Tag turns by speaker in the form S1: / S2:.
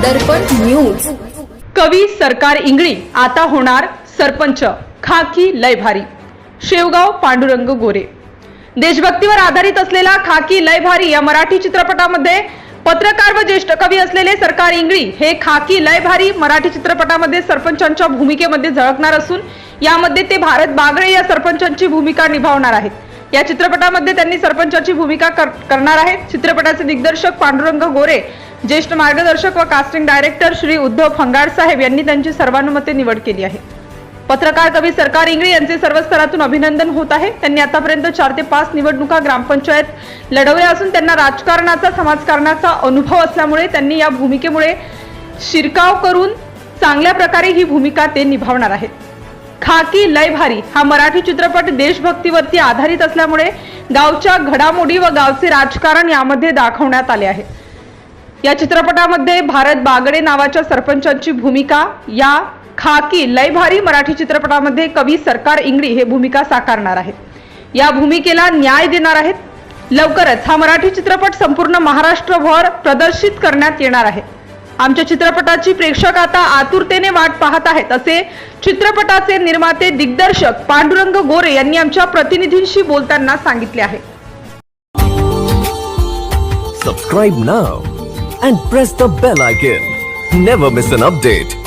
S1: दर्पण news.
S2: कवी सरकार इंगळी आता होणार सरपंच, खाकी लय भारी. शेवगाव पांडुरंग गोरे. देशभक्तीवर आधारित असलेला खाकी लय भारी या मराठी चित्रपटामध्ये पत्रकार व ज्येष्ठ कवी असलेले सरकार इंगळी हे खाकी लय भारी मराठी चित्रपटामध्ये सरपंचांच्या भूमिकेमध्ये झळकणार असून यामध्ये ते भारत बागळे या सरपंचांची भूमिका निभावणार आहेत. या चित्रपटामध्ये त्यांनी सरपंचाची भूमिका करणार आहेत. चित्रपटाचे दिग्दर्शक पांडुरंग गोरे, ज्येष्ठ मार्गदर्शक व कास्टिंग डायरेक्टर श्री उद्धव फंगाड साहेब यांनी त्यांची सर्वानुमते निवड केली आहे. पत्रकार कवी सरकार इंगळी यांचे सर्व स्तरातून अभिनंदन होत आहे. त्यांनी आतापर्यंत 4 ते 5 निवडणुका ग्रामपंचायत लढवल्या असून त्यांना राजकारणाचा समाजकारणाचा अनुभव असल्यामुळे त्यांनी या भूमिकेमुळे शिरकाव करून चांगल्या प्रकारे ही भूमिका ते निभावणार आहेत. खाकी लय भारी हा मराठी चित्रपट देशभक्तीवरती आधारित असल्यामुळे गावच्या घडामोडी व गावचे राजकारण यामध्ये दाखवण्यात आले आहे. या चित्रपटामध्ये भारत बागडे नावाच्या सरपंचांची भूमिका या खाकी लय भारी मराठी चित्रपटामध्ये कवी सरकार इंगळी हे भूमिका साकारणार आहेत. या भूमिकेला न्याय देणार आहेत. लवकरच हा मराठी चित्रपट संपूर्ण महाराष्ट्रभर प्रदर्शित करण्यात येणार आहे. आमच्या चित्रपटाची प्रेक्षक आता आतुरतेने वाट पाहत आहेत असे चित्रपटाचे निर्माते दिग्दर्शक पांडुरंग गोरे यांनी आमच्या प्रतिनिधींशी बोलताना सांगितले आहे.
S3: Subscribe now and press the bell icon. Never miss an update.